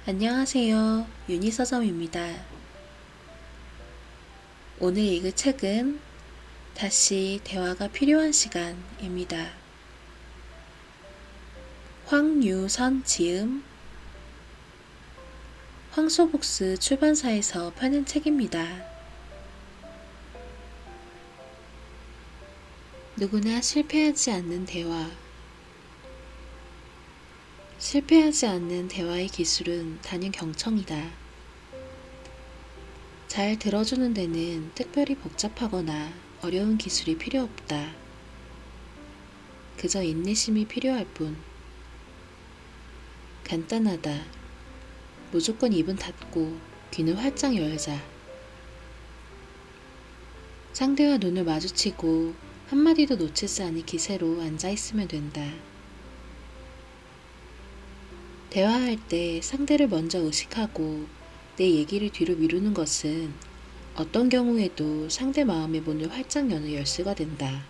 안녕하세요. 유니서점입니다. 오늘 읽을 책은 다시 대화가 필요한 시간입니다. 황유선 지음, 황소북스 출판사에서 펴낸 책입니다. 누구나 실패하지 않는 대화. 실패하지 않는 대화의 기술은 단연 경청이다. 잘 들어주는 데는 특별히 복잡하거나 어려운 기술이 필요 없다. 그저 인내심이 필요할 뿐. 간단하다. 무조건 입은 닫고 귀는 활짝 열자. 상대와 눈을 마주치고 한마디도 놓치지 않을 기세로 앉아있으면 된다. 대화할 때 상대를 먼저 의식하고 내 얘기를 뒤로 미루는 것은 어떤 경우에도 상대 마음의 문을 활짝 여는 열쇠가 된다.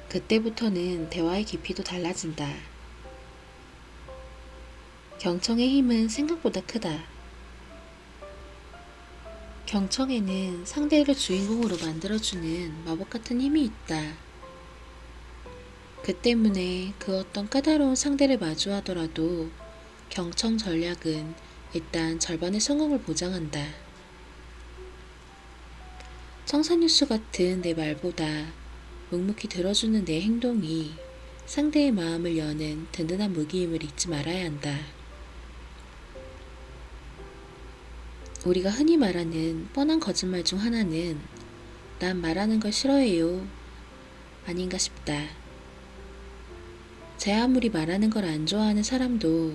그때부터는 대화의 깊이도 달라진다. 경청의 힘은 생각보다 크다. 경청에는 상대를 주인공으로 만들어주는 마법 같은 힘이 있다. 그 때문에 그 어떤 까다로운 상대를 마주하더라도 경청 전략은 일단 절반의 성공을 보장한다. 청산유수 같은 내 말보다 묵묵히 들어주는 내 행동이 상대의 마음을 여는 든든한 무기임을 잊지 말아야 한다. 우리가 흔히 말하는 뻔한 거짓말 중 하나는 난 말하는 걸 싫어해요 아닌가 싶다. 제 아무리 말하는 걸 안 좋아하는 사람도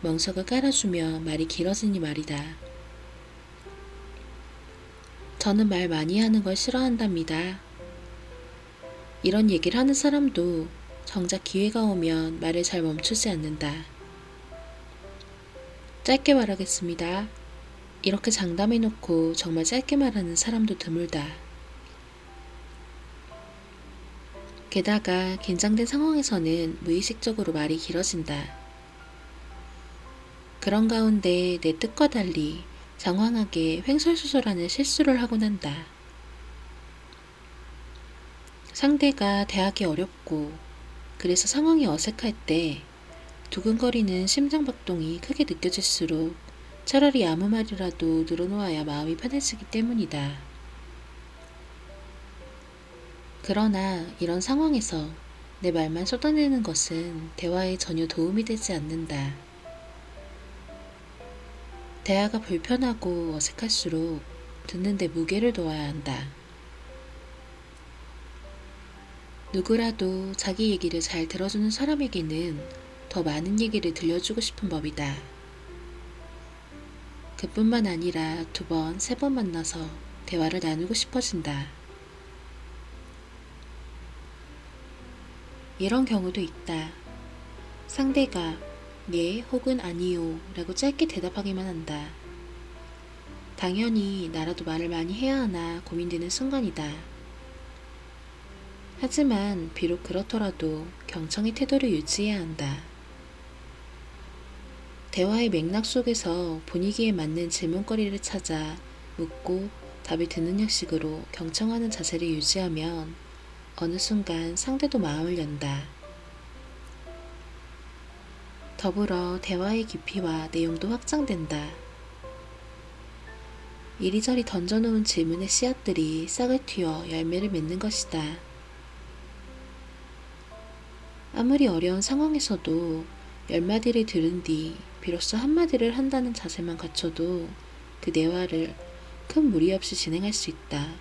멍석을 깔아주며 말이 길어지니 말이다. 저는 말 많이 하는 걸 싫어한답니다. 이런 얘기를 하는 사람도 정작 기회가 오면 말을 잘 멈추지 않는다. 짧게 말하겠습니다. 이렇게 장담해놓고 정말 짧게 말하는 사람도 드물다. 게다가 긴장된 상황에서는 무의식적으로 말이 길어진다. 그런 가운데 내 뜻과 달리 장황하게 횡설수설하는 실수를 하곤 한다. 상대가 대하기 어렵고 그래서 상황이 어색할 때 두근거리는 심장박동이 크게 느껴질수록 차라리 아무 말이라도 늘어놓아야 마음이 편해지기 때문이다. 그러나 이런 상황에서 내 말만 쏟아내는 것은 대화에 전혀 도움이 되지 않는다. 대화가 불편하고 어색할수록 듣는데 무게를 둬야 한다. 누구라도 자기 얘기를 잘 들어주는 사람에게는 더 많은 얘기를 들려주고 싶은 법이다. 그뿐만 아니라 2번, 3번 만나서 대화를 나누고 싶어진다. 이런 경우도 있다. 상대가 네 혹은 아니요 라고 짧게 대답하기만 한다. 당연히 나라도 말을 많이 해야 하나 고민되는 순간이다. 하지만 비록 그렇더라도 경청의 태도를 유지해야 한다. 대화의 맥락 속에서 분위기에 맞는 질문거리를 찾아 묻고 답을 듣는 형식으로 경청하는 자세를 유지하면 어느 순간 상대도 마음을 연다. 더불어 대화의 깊이와 내용도 확장된다. 이리저리 던져놓은 질문의 씨앗들이 싹을 틔워 열매를 맺는 것이다. 아무리 어려운 상황에서도 10마디를 들은 뒤 비로소 한마디를 한다는 자세만 갖춰도 그 대화를 큰 무리 없이 진행할 수 있다.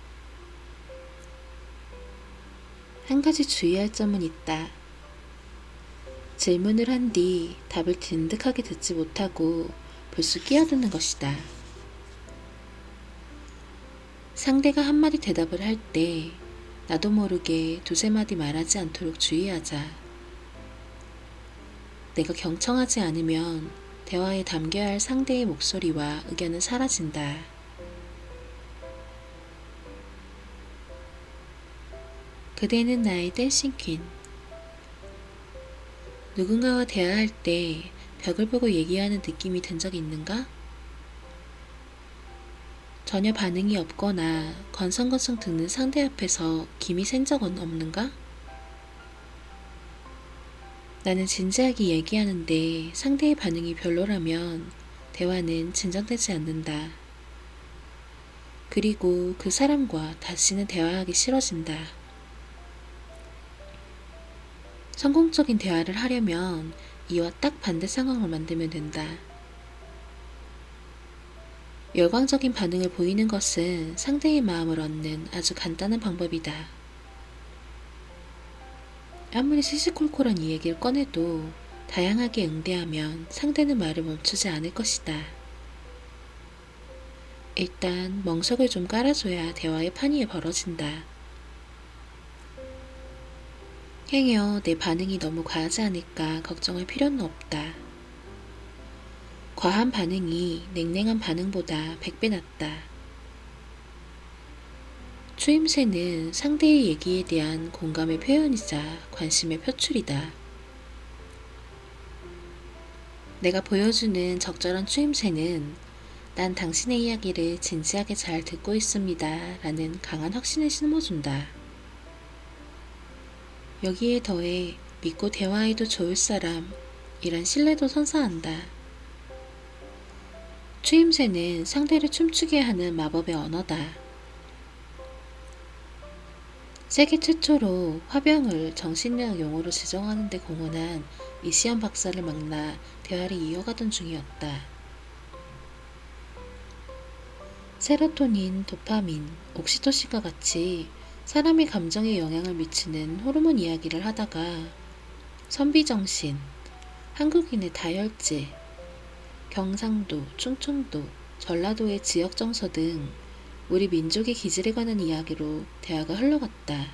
한 가지 주의할 점은 있다. 질문을 한 뒤 답을 딘득하게 듣지 못하고 불쑥 끼어드는 것이다. 상대가 한마디 대답을 할 때 나도 모르게 2~3마디 말하지 않도록 주의하자. 내가 경청하지 않으면 대화에 담겨야 할 상대의 목소리와 의견은 사라진다. 그대는 나의 댄싱 퀸. 누군가와 대화할 때 벽을 보고 얘기하는 느낌이 든 적 있는가? 전혀 반응이 없거나 건성건성 듣는 상대 앞에서 김이 샌 적은 없는가? 나는 진지하게 얘기하는데 상대의 반응이 별로라면 대화는 진전되지 않는다. 그리고 그 사람과 다시는 대화하기 싫어진다. 성공적인 대화를 하려면 이와 딱 반대 상황을 만들면 된다. 열광적인 반응을 보이는 것은 상대의 마음을 얻는 아주 간단한 방법이다. 아무리 시시콜콜한 이야기를 꺼내도 다양하게 응대하면 상대는 말을 멈추지 않을 것이다. 일단 멍석을 좀 깔아줘야 대화의 판이 벌어진다. 행여 내 반응이 너무 과하지 않을까 걱정할 필요는 없다. 과한 반응이 냉랭한 반응보다 100배 낫다. 추임새는 상대의 얘기에 대한 공감의 표현이자 관심의 표출이다. 내가 보여주는 적절한 추임새는 난 당신의 이야기를 진지하게 잘 듣고 있습니다 라는 강한 확신을 심어준다. 여기에 더해 믿고 대화해도 좋을 사람 이란 신뢰도 선사한다. 추임새는 상대를 춤추게 하는 마법의 언어다. 세계 최초로 화병을 정신의학 용어로 지정하는 데 공헌한 이시연 박사를 만나 대화를 이어가던 중이었다. 세로토닌, 도파민, 옥시토신과 같이 사람의 감정에 영향을 미치는 호르몬 이야기를 하다가 선비정신, 한국인의 다혈질, 경상도, 충청도, 전라도의 지역정서 등 우리 민족의 기질에 관한 이야기로 대화가 흘러갔다.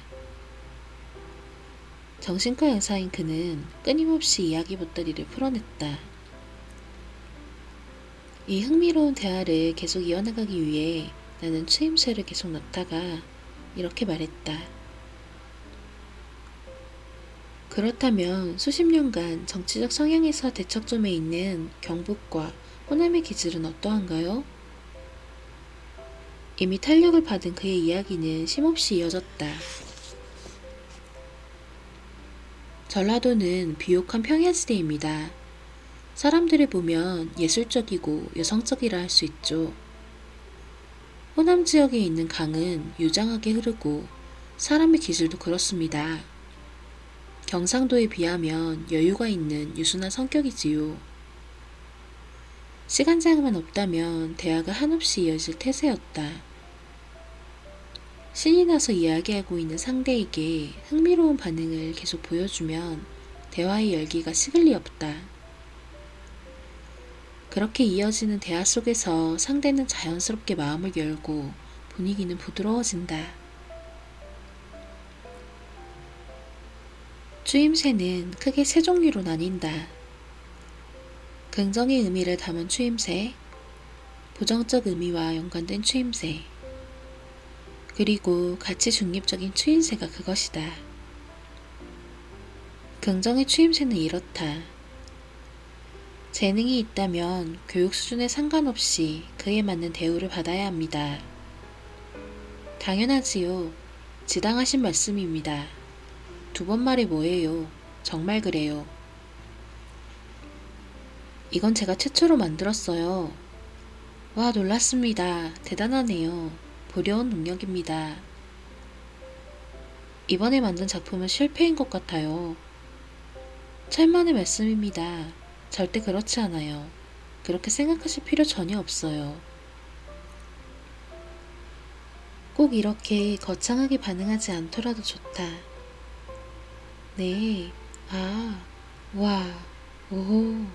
정신과 의사인 그는 끊임없이 이야기 보따리를 풀어냈다. 이 흥미로운 대화를 계속 이어나가기 위해 나는 추임새를 계속 넣다가 이렇게 말했다. 그렇다면 수십 년간 정치적 성향에서 대척점에 있는 경북과 호남의 기질은 어떠한가요? 이미 탄력을 받은 그의 이야기는 쉼없이 이어졌다. 전라도는 비옥한 평야지대입니다. 사람들을 보면 예술적이고 여성적이라 할 수 있죠. 호남 지역에 있는 강은 유장하게 흐르고 사람의 기질도 그렇습니다. 경상도에 비하면 여유가 있는 유순한 성격이지요. 시간제한만 없다면 대화가 한없이 이어질 태세였다. 신이 나서 이야기하고 있는 상대에게 흥미로운 반응을 계속 보여주면 대화의 열기가 식을 리 없다. 그렇게 이어지는 대화 속에서 상대는 자연스럽게 마음을 열고 분위기는 부드러워진다. 추임새는 크게 세 종류로 나뉜다. 긍정의 의미를 담은 추임새, 부정적 의미와 연관된 추임새, 그리고 가치 중립적인 추임새가 그것이다. 긍정의 추임새는 이렇다. 재능이 있다면 교육 수준에 상관없이 그에 맞는 대우를 받아야 합니다. 당연하지요. 지당하신 말씀입니다. 두 번 말해 뭐예요. 정말 그래요. 이건 제가 최초로 만들었어요. 와, 놀랐습니다. 대단하네요. 보려운 능력입니다. 이번에 만든 작품은 실패인 것 같아요. 철만의 말씀입니다. 절대 그렇지 않아요. 그렇게 생각하실 필요 전혀 없어요. 꼭 이렇게 거창하게 반응하지 않더라도 좋다. 네, 아, 와, 오호,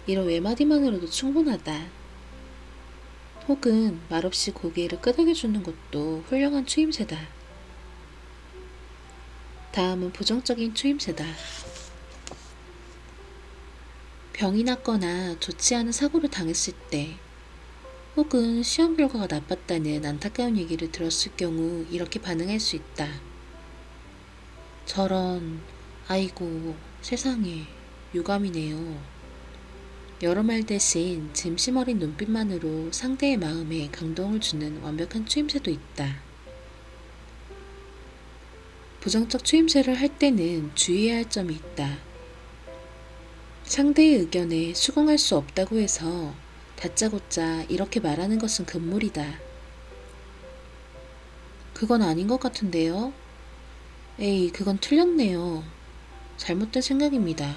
이런 외마디만으로도 충분하다. 혹은 말없이 고개를 끄덕여주는 것도 훌륭한 추임새다. 다음은 부정적인 추임새다. 병이 났거나 좋지 않은 사고를 당했을 때, 혹은 시험 결과가 나빴다는 안타까운 얘기를 들었을 경우 이렇게 반응할 수 있다. 저런, 아이고, 세상에, 유감이네요. 여러 말 대신 짐심 어린 눈빛만으로 상대의 마음에 강동을 주는 완벽한 추임새도 있다. 부정적 추임새를 할 때는 주의해야 할 점이 있다. 상대의 의견에 수긍할 수 없다고 해서 다짜고짜 이렇게 말하는 것은 금물이다. 그건 아닌 것 같은데요? 에이, 그건 틀렸네요. 잘못된 생각입니다.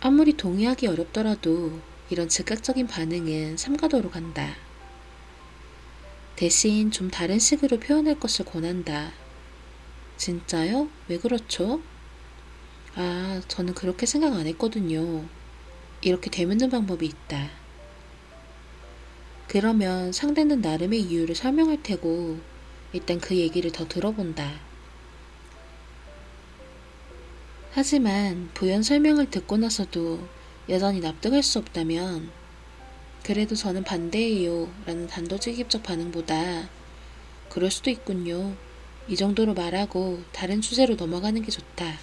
아무리 동의하기 어렵더라도 이런 즉각적인 반응은 삼가도로 간다. 대신 좀 다른 식으로 표현할 것을 권한다. 진짜요? 왜 그렇죠? 아, 저는 그렇게 생각 안 했거든요. 이렇게 되묻는 방법이 있다. 그러면 상대는 나름의 이유를 설명할 테고 일단 그 얘기를 더 들어본다. 하지만 부연 설명을 듣고 나서도 여전히 납득할 수 없다면 그래도 저는 반대해요 라는 단도직입적 반응보다 그럴 수도 있군요. 이 정도로 말하고 다른 주제로 넘어가는 게 좋다.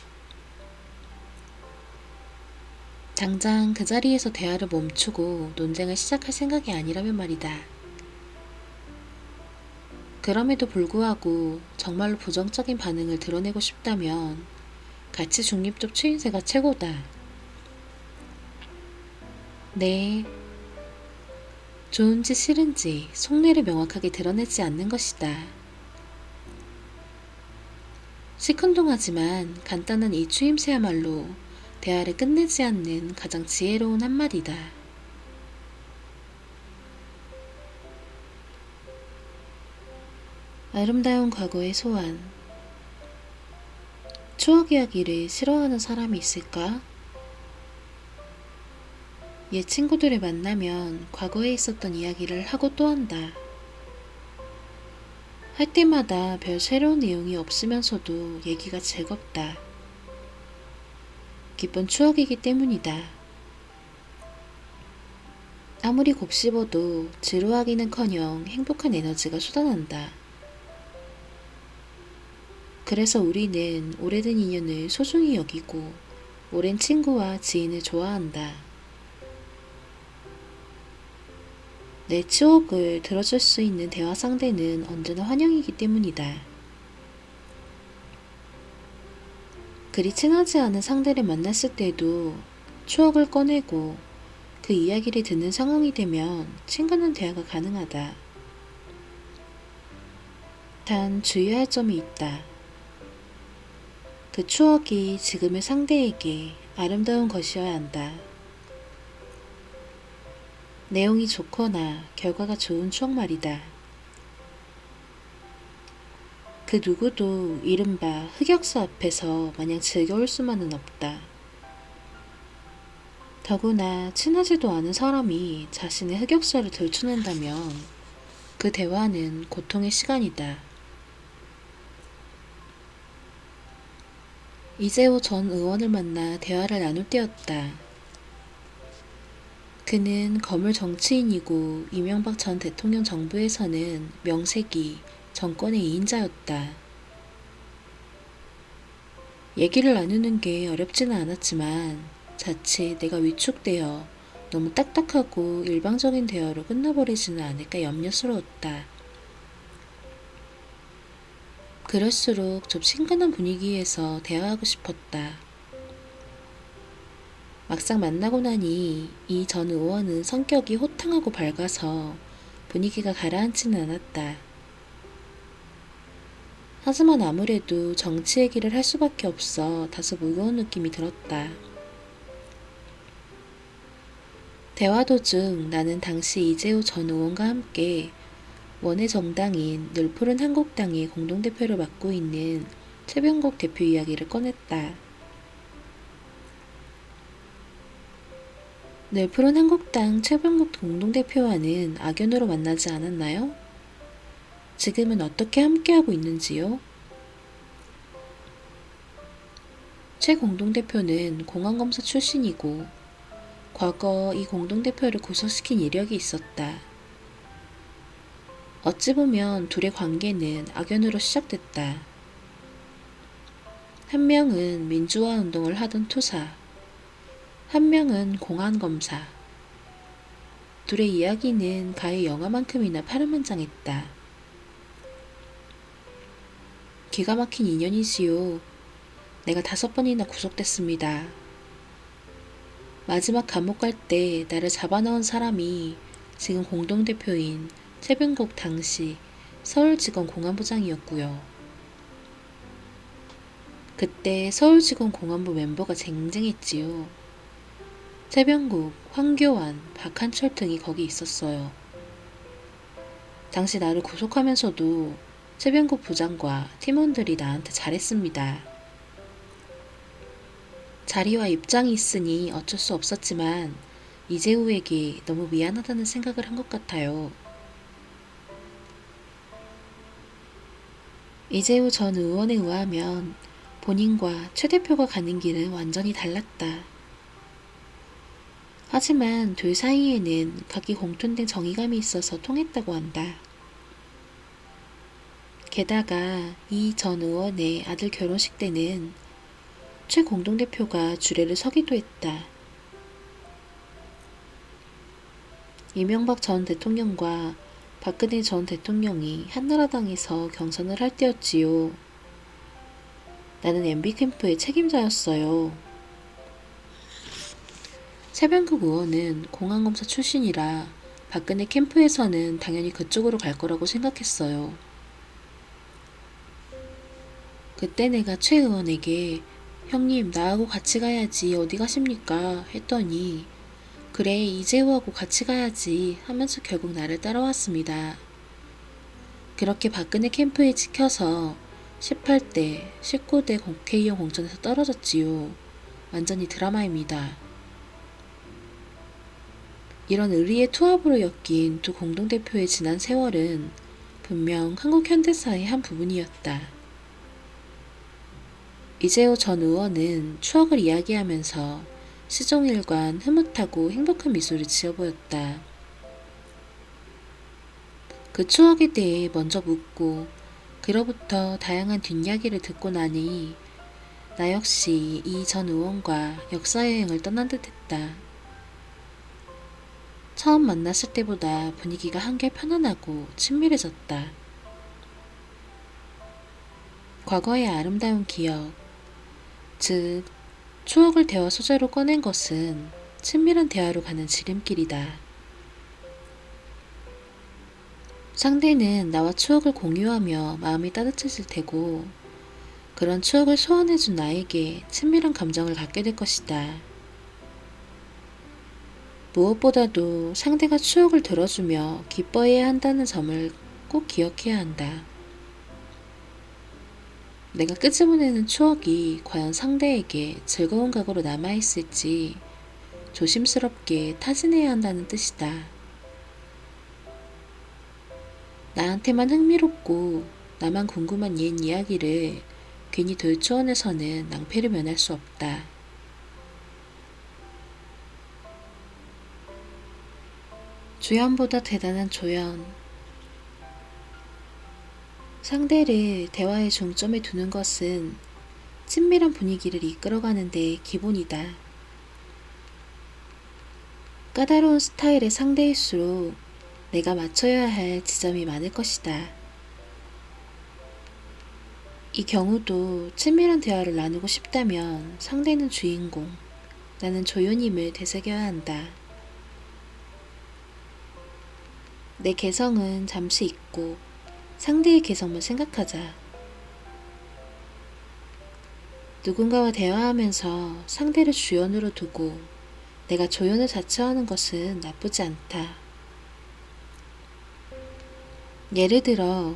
당장 그 자리에서 대화를 멈추고 논쟁을 시작할 생각이 아니라면 말이다. 그럼에도 불구하고 정말로 부정적인 반응을 드러내고 싶다면 가치 중립적 추임새가 최고다. 네. 좋은지 싫은지 속내를 명확하게 드러내지 않는 것이다. 시큰둥하지만 간단한 이 추임새야말로 대화를 끝내지 않는 가장 지혜로운 한마디다. 아름다운 과거의 소환. 추억 이야기를 싫어하는 사람이 있을까? 옛 친구들을 만나면 과거에 있었던 이야기를 하고 또 한다. 할 때마다 별 새로운 내용이 없으면서도 얘기가 즐겁다. 기쁜 추억이기 때문이다. 아무리 곱씹어도 지루하기는커녕 행복한 에너지가 쏟아난다. 그래서 우리는 오래된 인연을 소중히 여기고 오랜 친구와 지인을 좋아한다. 내 추억을 들어줄 수 있는 대화 상대는 언제나 환영이기 때문이다. 그리 친하지 않은 상대를 만났을 때도 추억을 꺼내고 그 이야기를 듣는 상황이 되면 친근한 대화가 가능하다. 단 주의할 점이 있다. 그 추억이 지금의 상대에게 아름다운 것이어야 한다. 내용이 좋거나 결과가 좋은 추억 말이다. 그 누구도 이른바 흑역사 앞에서 마냥 즐거울 수만은 없다. 더구나 친하지도 않은 사람이 자신의 흑역사를 들춰낸다면 그 대화는 고통의 시간이다. 이재호 전 의원을 만나 대화를 나눌 때였다. 그는 거물 정치인이고 이명박 전 대통령 정부에서는 명색이 정권의 2인자였다. 얘기를 나누는 게 어렵지는 않았지만 자칫 내가 위축되어 너무 딱딱하고 일방적인 대화로 끝나버리지는 않을까 염려스러웠다. 그럴수록 좀 친근한 분위기에서 대화하고 싶었다. 막상 만나고 나니 이 전 의원은 성격이 호탕하고 밝아서 분위기가 가라앉지는 않았다. 하지만 아무래도 정치 얘기를 할 수밖에 없어 다소 무거운 느낌이 들었다. 대화 도중 나는 당시 이재호 전 의원과 함께 원외 정당인 늘푸른 한국당의 공동대표를 맡고 있는 최병국 대표 이야기를 꺼냈다. 늘푸른 한국당 최병국 공동대표와는 악연으로 만나지 않았나요? 지금은 어떻게 함께하고 있는지요? 최 공동대표는 공안검사 출신이고 과거 이 공동대표를 구속시킨 이력이 있었다. 어찌 보면 둘의 관계는 악연으로 시작됐다. 한 명은 민주화 운동을 하던 투사, 한 명은 공안검사. 둘의 이야기는 가히 영화만큼이나 파란만장했다. 기가 막힌 인연이지요. 내가 5번이나 구속됐습니다. 마지막 감옥 갈 때 나를 잡아넣은 사람이 지금 공동대표인 최병국 당시 서울지검 공안부장이었고요. 그때 서울지검 공안부 멤버가 쟁쟁했지요. 최병국, 황교안, 박한철 등이 거기 있었어요. 당시 나를 구속하면서도 최병국 부장과 팀원들이 나한테 잘했습니다. 자리와 입장이 있으니 어쩔 수 없었지만 이재우에게 너무 미안하다는 생각을 한 것 같아요. 이재우 전 의원에 의하면 본인과 최 대표가 가는 길은 완전히 달랐다. 하지만 둘 사이에는 각기 공통된 정의감이 있어서 통했다고 한다. 게다가 이 전 의원의 아들 결혼식 때는 최 공동대표가 주례를 서기도 했다. 이명박 전 대통령과 박근혜 전 대통령이 한나라당에서 경선을 할 때였지요. 나는 MB캠프의 책임자였어요. 최병국 의원은 공안검사 출신이라 박근혜 캠프에서는 당연히 그쪽으로 갈 거라고 생각했어요. 그때 내가 최 의원에게 형님 나하고 같이 가야지 어디 가십니까? 했더니 그래 이재우하고 같이 가야지 하면서 결국 나를 따라왔습니다. 그렇게 박근혜 캠프에 찍혀서 18대, 19대 국회의원 공천에서 떨어졌지요. 완전히 드라마입니다. 이런 의리의 투합으로 엮인 두 공동대표의 지난 세월은 분명 한국 현대사의 한 부분이었다. 이재호 전 의원은 추억을 이야기하면서 시종일관 흐뭇하고 행복한 미소를 지어 보였다. 그 추억에 대해 먼저 묻고 그로부터 다양한 뒷이야기를 듣고 나니 나 역시 이 전 의원과 역사여행을 떠난 듯 했다. 처음 만났을 때보다 분위기가 한결 편안하고 친밀해졌다. 과거의 아름다운 기억, 즉 추억을 대화 소재로 꺼낸 것은 친밀한 대화로 가는 지름길이다. 상대는 나와 추억을 공유하며 마음이 따뜻해질 테고 그런 추억을 소환해준 나에게 친밀한 감정을 갖게 될 것이다. 무엇보다도 상대가 추억을 들어주며 기뻐해야 한다는 점을 꼭 기억해야 한다. 내가 끄집어내는 추억이 과연 상대에게 즐거운 각오로 남아있을지 조심스럽게 타진해야 한다는 뜻이다. 나한테만 흥미롭고 나만 궁금한 옛 이야기를 괜히 돌초원에서는 낭패를 면할 수 없다. 조연보다 대단한 조연. 상대를 대화의 중점에 두는 것은 친밀한 분위기를 이끌어가는 데 기본이다. 까다로운 스타일의 상대일수록 내가 맞춰야 할 지점이 많을 것이다. 이 경우도 친밀한 대화를 나누고 싶다면 상대는 주인공, 나는 조연임을 되새겨야 한다. 내 개성은 잠시 잊고 상대의 개성만 생각하자. 누군가와 대화하면서 상대를 주연으로 두고 내가 조연을 자처하는 것은 나쁘지 않다. 예를 들어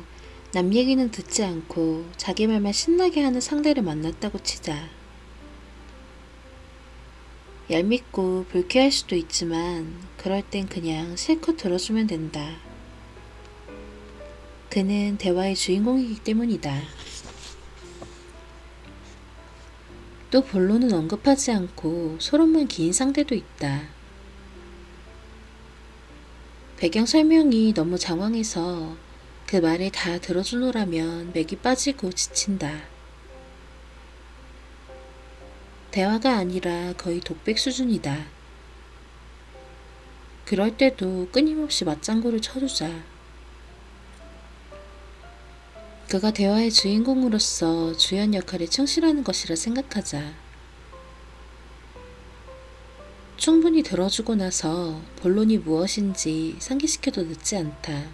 남 얘기는 듣지 않고 자기 말만 신나게 하는 상대를 만났다고 치자. 얄밉고 불쾌할 수도 있지만 그럴 땐 그냥 실컷 들어주면 된다. 그는 대화의 주인공이기 때문이다. 또 본론은 언급하지 않고 소론만 긴 상대도 있다. 배경 설명이 너무 장황해서 그 말을 다 들어주노라면 맥이 빠지고 지친다. 대화가 아니라 거의 독백 수준이다. 그럴 때도 끊임없이 맞장구를 쳐주자. 그가 대화의 주인공으로서 주연 역할에 충실하는 것이라 생각하자. 충분히 들어주고 나서 본론이 무엇인지 상기시켜도 늦지 않다.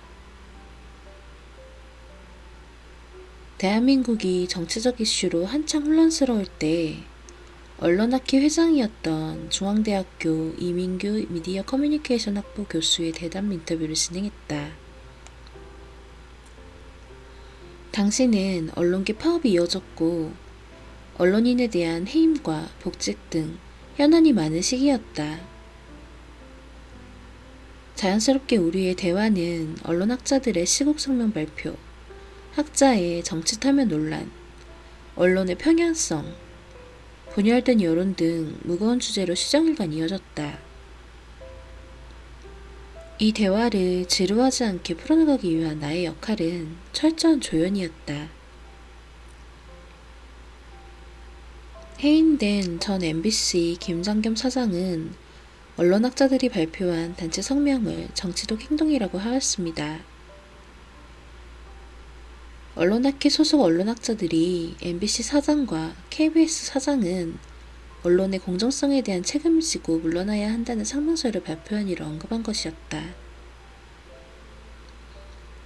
대한민국이 정치적 이슈로 한창 혼란스러울 때 언론학회 회장이었던 중앙대학교 이민규 미디어 커뮤니케이션 학부 교수의 대담 인터뷰를 진행했다. 당시는 언론계 파업이 이어졌고 언론인에 대한 해임과 복직 등 현안이 많은 시기였다. 자연스럽게 우리의 대화는 언론학자들의 시국 성명 발표, 학자의 정치 타면 논란, 언론의 평양성, 분열된 여론 등 무거운 주제로 시정일간 이어졌다. 이 대화를 지루하지 않게 풀어나가기 위한 나의 역할은 철저한 조연이었다. 해임된 전 MBC 김장겸 사장은 언론학자들이 발표한 단체 성명을 정치적 행동이라고 하였습니다. 언론학회 소속 언론학자들이 MBC 사장과 KBS 사장은 언론의 공정성에 대한 책임을 지고 물러나야 한다는 성명서를 발표한 일을 언급한 것이었다.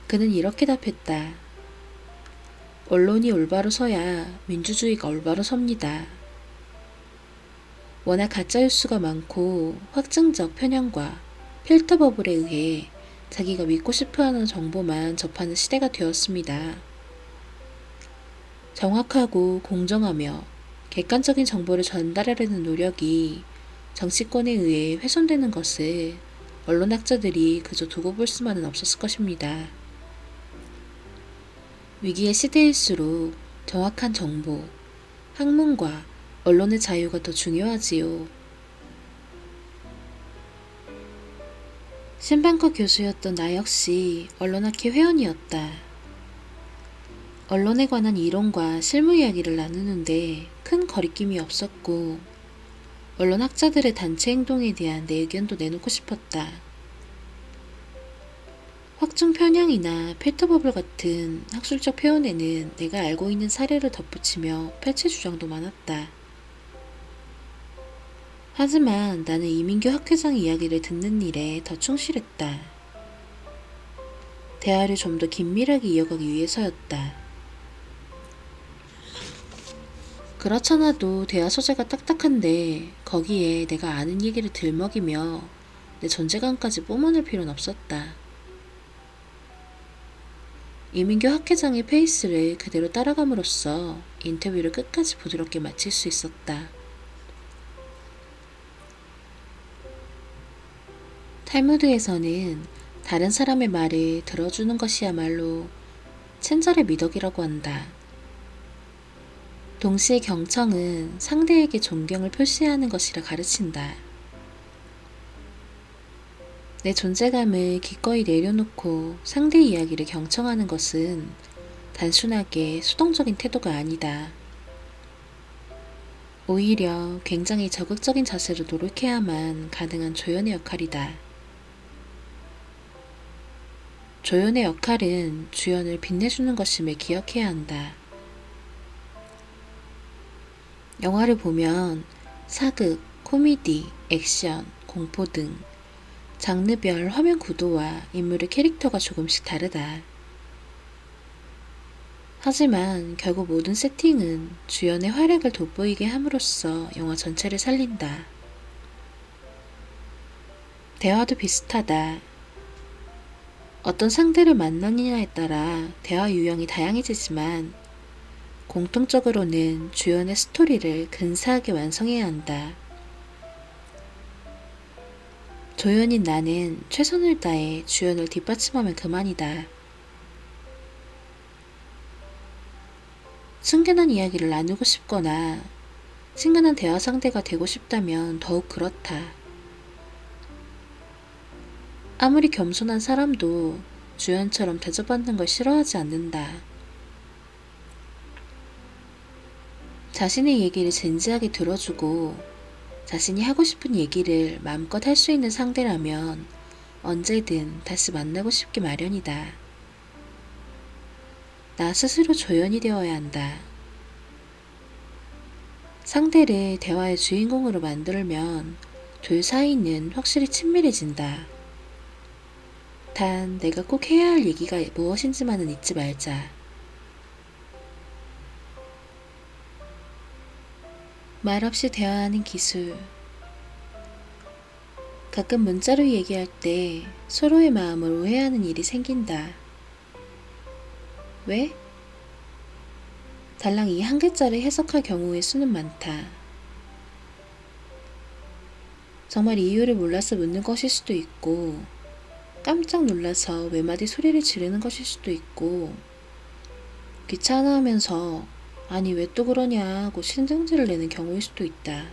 그는 이렇게 답했다. 언론이 올바로 서야 민주주의가 올바로 섭니다. 워낙 가짜뉴스가 많고 확증적 편향과 필터 버블에 의해 자기가 믿고 싶어하는 정보만 접하는 시대가 되었습니다. 정확하고 공정하며 객관적인 정보를 전달하려는 노력이 정치권에 의해 훼손되는 것을 언론학자들이 그저 두고 볼 수만은 없었을 것입니다. 위기의 시대일수록 정확한 정보, 학문과 언론의 자유가 더 중요하지요. 신방과 교수였던 나 역시 언론학회 회원이었다. 언론에 관한 이론과 실무 이야기를 나누는데 큰 거리낌이 없었고 언론학자들의 단체 행동에 대한 내 의견도 내놓고 싶었다. 확증 편향이나 필터버블 같은 학술적 표현에는 내가 알고 있는 사례를 덧붙이며 펼칠 주장도 많았다. 하지만 나는 이민규 학회장 이야기를 듣는 일에 더 충실했다. 대화를 좀 더 긴밀하게 이어가기 위해서였다. 그렇잖아도 대화 소재가 딱딱한데 거기에 내가 아는 얘기를 들먹이며 내 존재감까지 뿜어낼 필요는 없었다. 이민규 학회장의 페이스를 그대로 따라감으로써 인터뷰를 끝까지 부드럽게 마칠 수 있었다. 탈무드에서는 다른 사람의 말을 들어주는 것이야말로 친절의 미덕이라고 한다. 동시에 경청은 상대에게 존경을 표시하는 것이라 가르친다. 내 존재감을 기꺼이 내려놓고 상대 이야기를 경청하는 것은 단순하게 수동적인 태도가 아니다. 오히려 굉장히 적극적인 자세로 노력해야만 가능한 조연의 역할이다. 조연의 역할은 주연을 빛내주는 것임을 기억해야 한다. 영화를 보면 사극, 코미디, 액션, 공포 등 장르별 화면 구도와 인물의 캐릭터가 조금씩 다르다. 하지만 결국 모든 세팅은 주연의 활약을 돋보이게 함으로써 영화 전체를 살린다. 대화도 비슷하다. 어떤 상대를 만나느냐에 따라 대화 유형이 다양해지지만 공통적으로는 주연의 스토리를 근사하게 완성해야 한다. 조연인 나는 최선을 다해 주연을 뒷받침하면 그만이다. 친근한 이야기를 나누고 싶거나 친근한 대화 상대가 되고 싶다면 더욱 그렇다. 아무리 겸손한 사람도 주연처럼 대접받는 걸 싫어하지 않는다. 자신의 얘기를 진지하게 들어주고 자신이 하고 싶은 얘기를 마음껏 할 수 있는 상대라면 언제든 다시 만나고 싶기 마련이다. 나 스스로 조연이 되어야 한다. 상대를 대화의 주인공으로 만들면 둘 사이는 확실히 친밀해진다. 단 내가 꼭 해야 할 얘기가 무엇인지만은 잊지 말자. 말없이 대화하는 기술. 가끔 문자로 얘기할 때 서로의 마음을 오해하는 일이 생긴다. 왜? 달랑 이 한 글자를 해석할 경우의 수는 많다. 정말 이유를 몰라서 묻는 것일 수도 있고, 깜짝 놀라서 외마디 소리를 지르는 것일 수도 있고, 귀찮아하면서 아니 왜 또 그러냐 하고 신경질을 내는 경우일 수도 있다.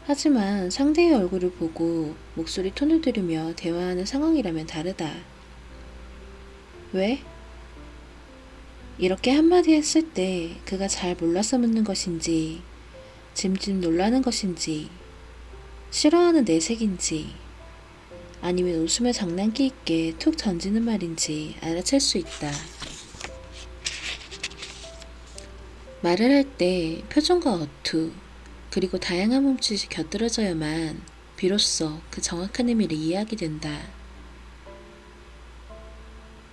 하지만 상대의 얼굴을 보고 목소리 톤을 들으며 대화하는 상황이라면 다르다. 왜? 이렇게 한마디 했을 때 그가 잘 몰라서 묻는 것인지, 짐짓 놀라는 것인지, 싫어하는 내색인지, 아니면 웃으며 장난기 있게 툭 던지는 말인지 알아챌 수 있다. 말을 할 때 표정과 어투, 그리고 다양한 몸짓이 곁들여져야만 비로소 그 정확한 의미를 이해하게 된다.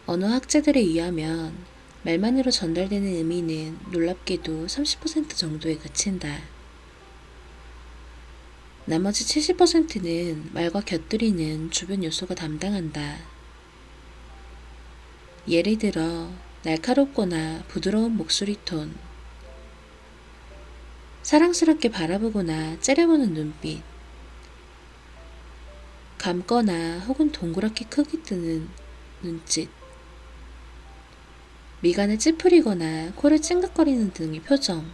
언어 학자들에 의하면 말만으로 전달되는 의미는 놀랍게도 30% 정도에 그친다. 나머지 70%는 말과 곁들이는 주변 요소가 담당한다. 예를 들어 날카롭거나 부드러운 목소리 톤, 사랑스럽게 바라보거나 째려보는 눈빛, 감거나 혹은 동그랗게 크게 뜨는 눈짓, 미간을 찌푸리거나 코를 찡긋거리는 등의 표정,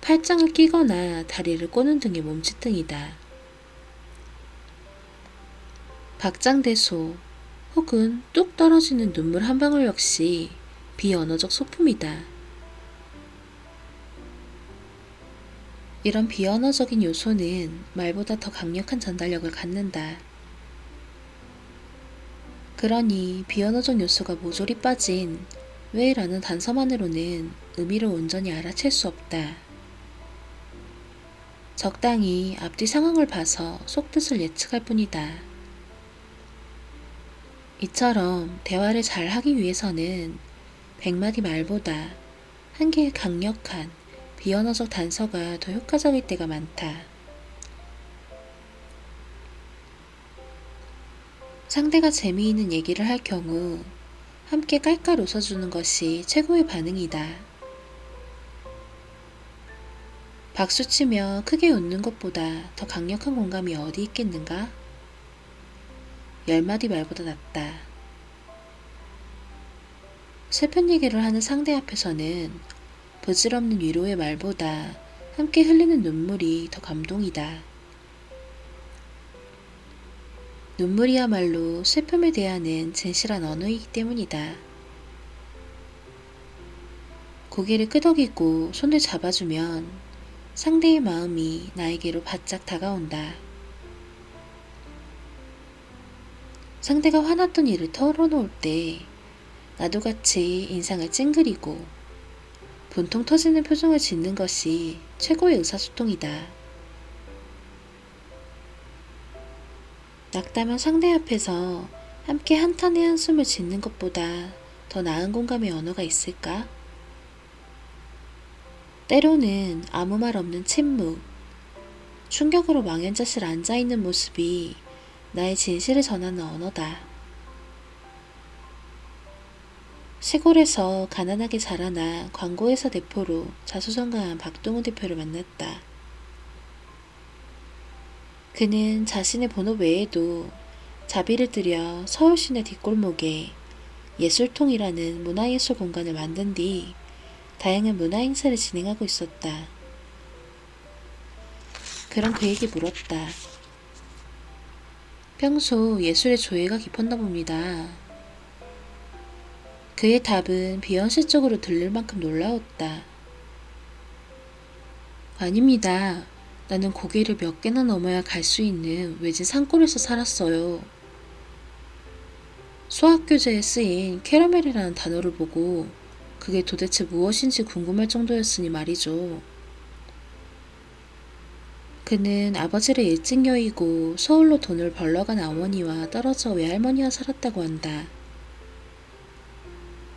팔짱을 끼거나 다리를 꼬는 등의 몸짓 등이다. 박장대소 혹은 뚝 떨어지는 눈물 한 방울 역시 비언어적 소품이다. 이런 비언어적인 요소는 말보다 더 강력한 전달력을 갖는다. 그러니 비언어적 요소가 모조리 빠진 왜라는 단서만으로는 의미를 온전히 알아챌 수 없다. 적당히 앞뒤 상황을 봐서 속뜻을 예측할 뿐이다. 이처럼 대화를 잘 하기 위해서는 100마디 말보다 한 개의 강력한 비언어적 단서가 더 효과적일 때가 많다. 상대가 재미있는 얘기를 할 경우 함께 깔깔 웃어주는 것이 최고의 반응이다. 박수치며 크게 웃는 것보다 더 강력한 공감이 어디 있겠는가? 10마디 말보다 낫다. 슬픈 얘기를 하는 상대 앞에서는 부질없는 위로의 말보다 함께 흘리는 눈물이 더 감동이다. 눈물이야말로 슬픔에 대하는 진실한 언어이기 때문이다. 고개를 끄덕이고 손을 잡아주면 상대의 마음이 나에게로 바짝 다가온다. 상대가 화났던 일을 털어놓을 때 나도 같이 인상을 찡그리고 분통 터지는 표정을 짓는 것이 최고의 의사소통이다. 낙담한 상대 앞에서 함께 한탄의 한숨을 짓는 것보다 더 나은 공감의 언어가 있을까? 때로는 아무 말 없는 침묵, 충격으로 망연자실 앉아있는 모습이 나의 진실을 전하는 언어다. 시골에서 가난하게 자라나 광고회사 대표로 자수성가한 박동훈 대표를 만났다. 그는 자신의 본업 외에도 자비를 들여 서울시내 뒷골목에 예술통이라는 문화예술 공간을 만든 뒤 다양한 문화행사를 진행하고 있었다. 그런 그에게 물었다. 평소 예술에 조예가 깊었나 봅니다. 그의 답은 비현실적으로 들릴 만큼 놀라웠다. 아닙니다. 나는 고개를 몇 개나 넘어야 갈 수 있는 외진 산골에서 살았어요. 수학교재에 쓰인 캐러멜이라는 단어를 보고 그게 도대체 무엇인지 궁금할 정도였으니 말이죠. 그는 아버지를 일찍 여의고 서울로 돈을 벌러 간 어머니와 떨어져 외할머니와 살았다고 한다.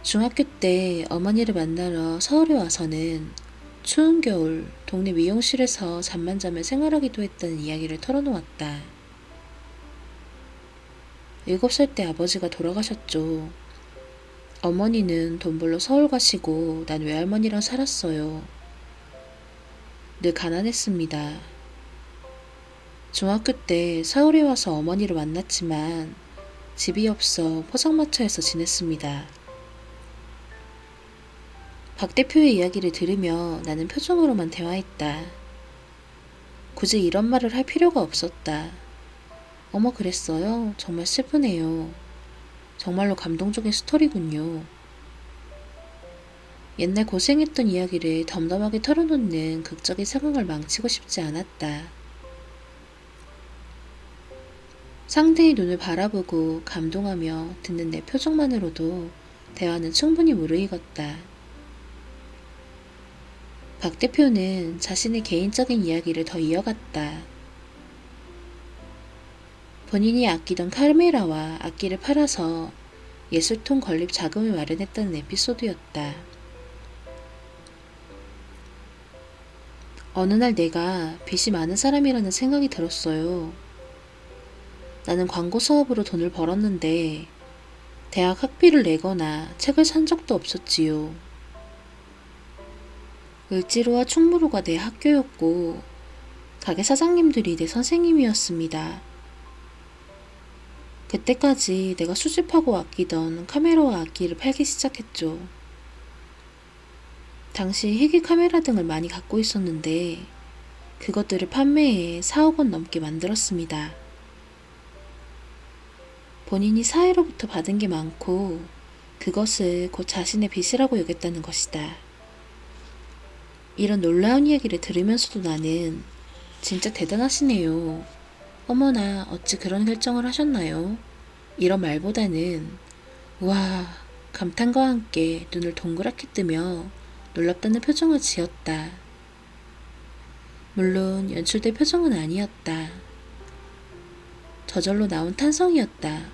중학교 때 어머니를 만나러 서울에 와서는 추운 겨울 동네 미용실에서 잠만 자며 생활하기도 했다는 이야기를 털어놓았다. 7살 때 아버지가 돌아가셨죠. 어머니는 돈 벌러 서울 가시고 난 외할머니랑 살았어요. 늘 가난했습니다. 중학교 때 서울에 와서 어머니를 만났지만 집이 없어 포장마차에서 지냈습니다. 박 대표의 이야기를 들으며 나는 표정으로만 대화했다. 굳이 이런 말을 할 필요가 없었다. 어머, 그랬어요? 정말 슬프네요. 정말로 감동적인 스토리군요. 옛날 고생했던 이야기를 덤덤하게 털어놓는 극적인 상황을 망치고 싶지 않았다. 상대의 눈을 바라보고 감동하며 듣는 내 표정만으로도 대화는 충분히 무르익었다. 박 대표는 자신의 개인적인 이야기를 더 이어갔다. 본인이 아끼던 카메라와 악기를 팔아서 예술통 건립 자금을 마련했다는 에피소드였다. 어느 날 내가 빚이 많은 사람이라는 생각이 들었어요. 나는 광고 사업으로 돈을 벌었는데 대학 학비를 내거나 책을 산 적도 없었지요. 을지로와 충무로가 내 학교였고 가게 사장님들이 내 선생님이었습니다. 그때까지 내가 수집하고 아끼던 카메라와 악기를 팔기 시작했죠. 당시 희귀 카메라 등을 많이 갖고 있었는데 그것들을 판매해 4억 원 넘게 만들었습니다. 본인이 사회로부터 받은 게 많고 그것을 곧 자신의 빚이라고 여겼다는 것이다. 이런 놀라운 이야기를 들으면서도 나는 진짜 대단하시네요. 어머나, 어찌 그런 결정을 하셨나요? 이런 말보다는 와, 감탄과 함께 눈을 동그랗게 뜨며 놀랍다는 표정을 지었다. 물론 연출된 표정은 아니었다. 저절로 나온 탄성이었다.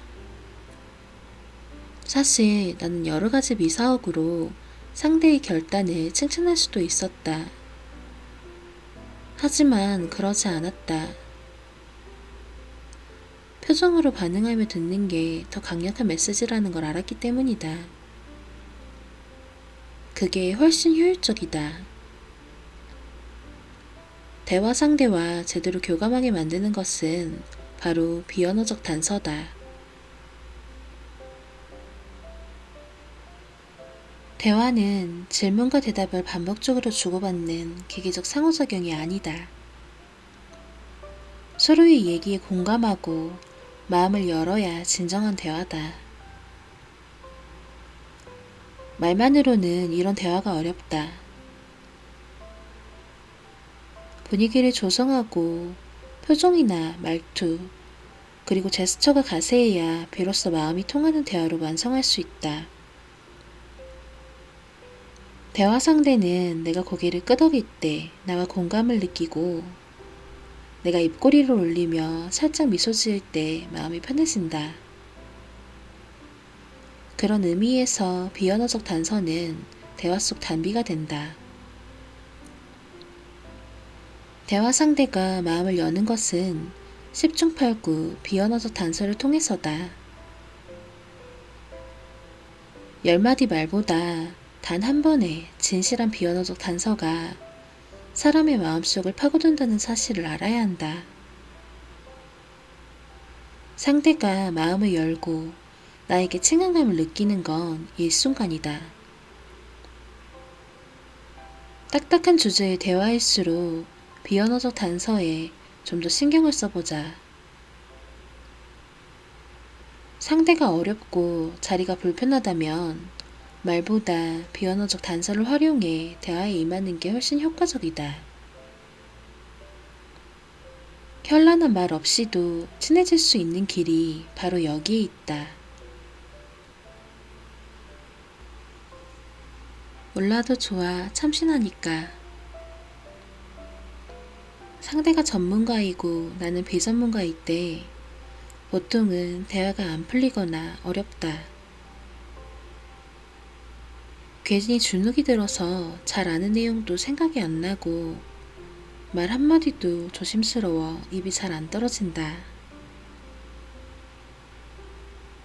사실 나는 여러 가지 미사억으로 상대의 결단을 칭찬할 수도 있었다. 하지만 그러지 않았다. 표정으로 반응하며 듣는 게 더 강력한 메시지라는 걸 알았기 때문이다. 그게 훨씬 효율적이다. 대화 상대와 제대로 교감하게 만드는 것은 바로 비언어적 단서다. 대화는 질문과 대답을 반복적으로 주고받는 기계적 상호작용이 아니다. 서로의 얘기에 공감하고 마음을 열어야 진정한 대화다. 말만으로는 이런 대화가 어렵다. 분위기를 조성하고 표정이나 말투, 그리고 제스처가 가세해야 비로소 마음이 통하는 대화로 완성할 수 있다. 대화 상대는 내가 고개를 끄덕일 때 나와 공감을 느끼고 내가 입꼬리를 올리며 살짝 미소 지을 때 마음이 편해진다. 그런 의미에서 비언어적 단서는 대화 속 단비가 된다. 대화 상대가 마음을 여는 것은 10중 8구 비언어적 단서를 통해서다. 10마디 말보다 단 한 번의 진실한 비언어적 단서가 사람의 마음속을 파고든다는 사실을 알아야 한다. 상대가 마음을 열고 나에게 친근감을 느끼는 건 일순간이다. 딱딱한 주제의 대화일수록 비언어적 단서에 좀 더 신경을 써보자. 상대가 어렵고 자리가 불편하다면 말보다 비언어적 단서를 활용해 대화에 임하는 게 훨씬 효과적이다. 현란한 말 없이도 친해질 수 있는 길이 바로 여기에 있다. 몰라도 좋아, 참신하니까. 상대가 전문가이고 나는 비전문가일 때 보통은 대화가 안 풀리거나 어렵다. 괜히 주눅이 들어서 잘 아는 내용도 생각이 안 나고 말 한마디도 조심스러워 입이 잘 안 떨어진다.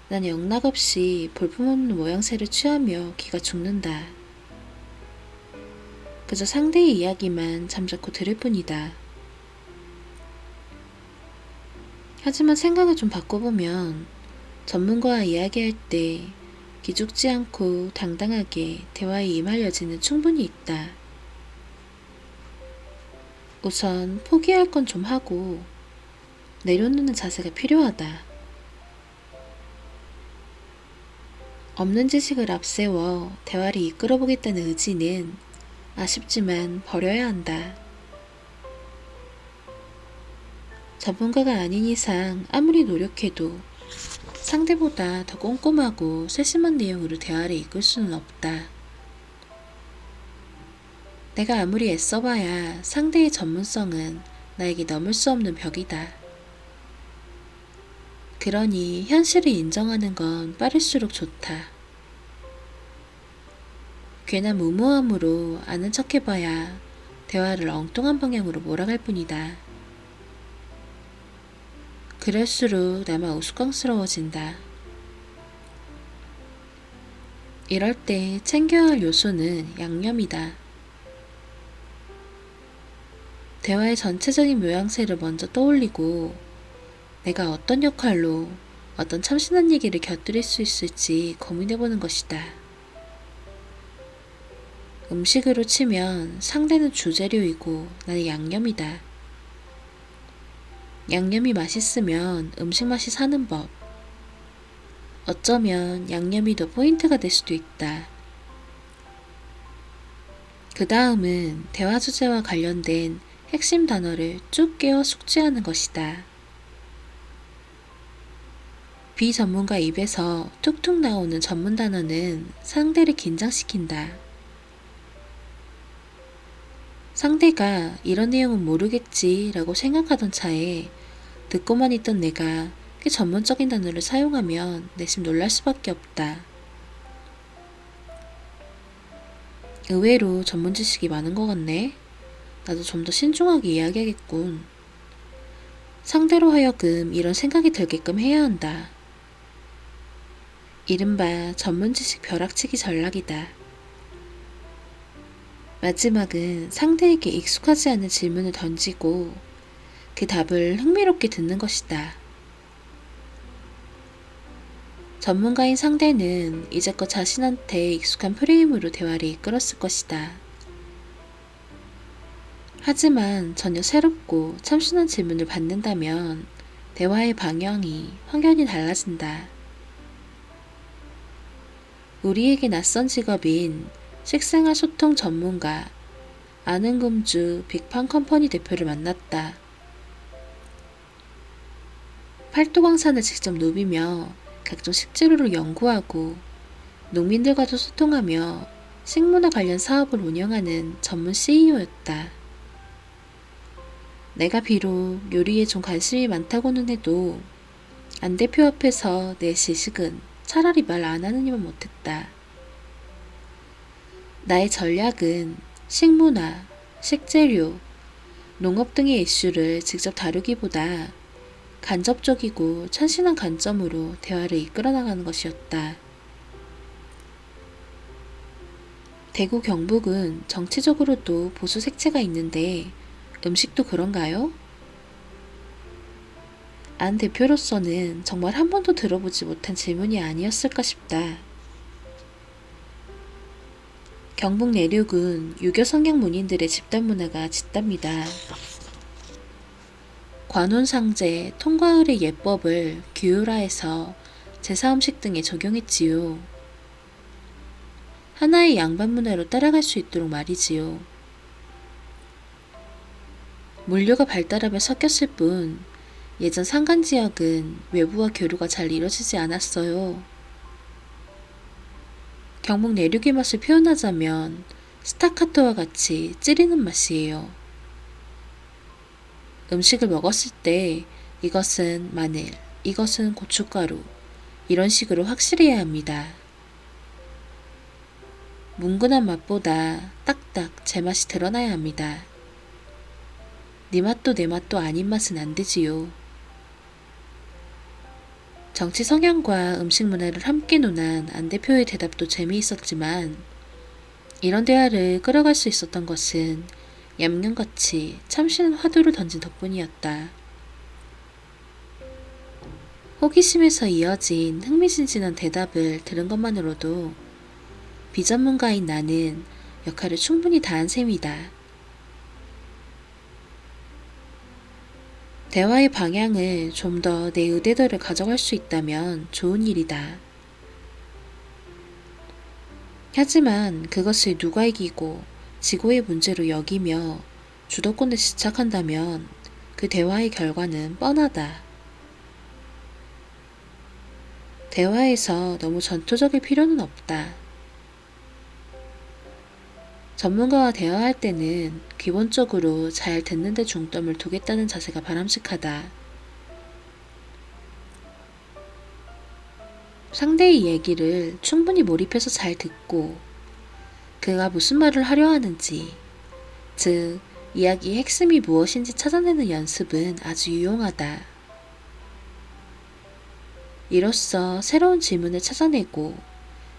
난 영락없이 볼품없는 모양새를 취하며 기가 죽는다. 그저 상대의 이야기만 잠자코 들을 뿐이다. 하지만 생각을 좀 바꿔보면 전문가와 이야기할 때 기죽지 않고 당당하게 대화에 임할 여지는 충분히 있다. 우선 포기할 건 좀 하고 내려놓는 자세가 필요하다. 없는 지식을 앞세워 대화를 이끌어보겠다는 의지는 아쉽지만 버려야 한다. 전문가가 아닌 이상 아무리 노력해도 상대보다 더 꼼꼼하고 세심한 내용으로 대화를 이끌 수는 없다. 내가 아무리 애써봐야 상대의 전문성은 나에게 넘을 수 없는 벽이다. 그러니 현실을 인정하는 건 빠를수록 좋다. 괜한 무모함으로 아는 척해봐야 대화를 엉뚱한 방향으로 몰아갈 뿐이다. 그럴수록 나만 우스꽝스러워진다. 이럴 때 챙겨야 할 요소는 양념이다. 대화의 전체적인 모양새를 먼저 떠올리고 내가 어떤 역할로 어떤 참신한 얘기를 곁들일 수 있을지 고민해보는 것이다. 음식으로 치면 상대는 주재료이고 나는 양념이다. 양념이 맛있으면 음식 맛이 사는 법. 어쩌면 양념이 더 포인트가 될 수도 있다. 그 다음은 대화 주제와 관련된 핵심 단어를 쭉 깨워 숙지하는 것이다. 비전문가 입에서 툭툭 나오는 전문 단어는 상대를 긴장시킨다. 상대가 이런 내용은 모르겠지 라고 생각하던 차에 듣고만 있던 내가 꽤 전문적인 단어를 사용하면 내심 놀랄 수밖에 없다. 의외로 전문 지식이 많은 것 같네. 나도 좀 더 신중하게 이야기하겠군. 상대로 하여금 이런 생각이 들게끔 해야 한다. 이른바 전문 지식 벼락치기 전략이다. 마지막은 상대에게 익숙하지 않은 질문을 던지고 그 답을 흥미롭게 듣는 것이다. 전문가인 상대는 이제껏 자신한테 익숙한 프레임으로 대화를 이끌었을 것이다. 하지만 전혀 새롭고 참신한 질문을 받는다면 대화의 방향이 확연히 달라진다. 우리에게 낯선 직업인 식생활 소통 전문가 아는금주 빅팜컴퍼니 대표를 만났다. 팔도광산을 직접 누비며 각종 식재료를 연구하고 농민들과도 소통하며 식문화 관련 사업을 운영하는 전문 CEO였다. 내가 비록 요리에 좀 관심이 많다고는 해도 안 대표 앞에서 내 지식은 차라리 말 안 하느니만 못했다. 나의 전략은 식문화, 식재료, 농업 등의 이슈를 직접 다루기보다 간접적이고 참신한 관점으로 대화를 이끌어 나가는 것이었다. 대구 경북은 정치적으로도 보수 색채가 있는데 음식도 그런가요? 안 대표로서는 정말 한 번도 들어보지 못한 질문이 아니었을까 싶다. 경북 내륙은 유교 성향 문인들의 집단 문화가 짙답니다. 관혼상제, 통과의례 예법을 규율화해서 제사음식 등에 적용했지요. 하나의 양반 문화로 따라갈 수 있도록 말이지요. 물류가 발달하며 섞였을 뿐 예전 산간지역은 외부와 교류가 잘 이루어지지 않았어요. 경북 내륙의 맛을 표현하자면 스타카토와 같이 찌르는 맛이에요. 음식을 먹었을 때 이것은 마늘, 이것은 고춧가루, 이런 식으로 확실해야 합니다. 뭉근한 맛보다 딱딱 제 맛이 드러나야 합니다. 네 맛도 내 맛도 아닌 맛은 안 되지요. 정치 성향과 음식 문화를 함께 논한 안 대표의 대답도 재미있었지만 이런 대화를 끌어갈 수 있었던 것은 얌전같이 참신한 화두를 던진 덕분이었다. 호기심에서 이어진 흥미진진한 대답을 들은 것만으로도 비전문가인 나는 역할을 충분히 다한 셈이다. 대화의 방향을 좀 더 내 의대대로 가져갈 수 있다면 좋은 일이다. 하지만 그것을 누가 이기고 지고의 문제로 여기며 주도권에 집착한다면 그 대화의 결과는 뻔하다. 대화에서 너무 전투적일 필요는 없다. 전문가와 대화할 때는 기본적으로 잘 듣는 데 중점을 두겠다는 자세가 바람직하다. 상대의 얘기를 충분히 몰입해서 잘 듣고 그가 무슨 말을 하려 하는지, 즉 이야기의 핵심이 무엇인지 찾아내는 연습은 아주 유용하다. 이로써 새로운 질문을 찾아내고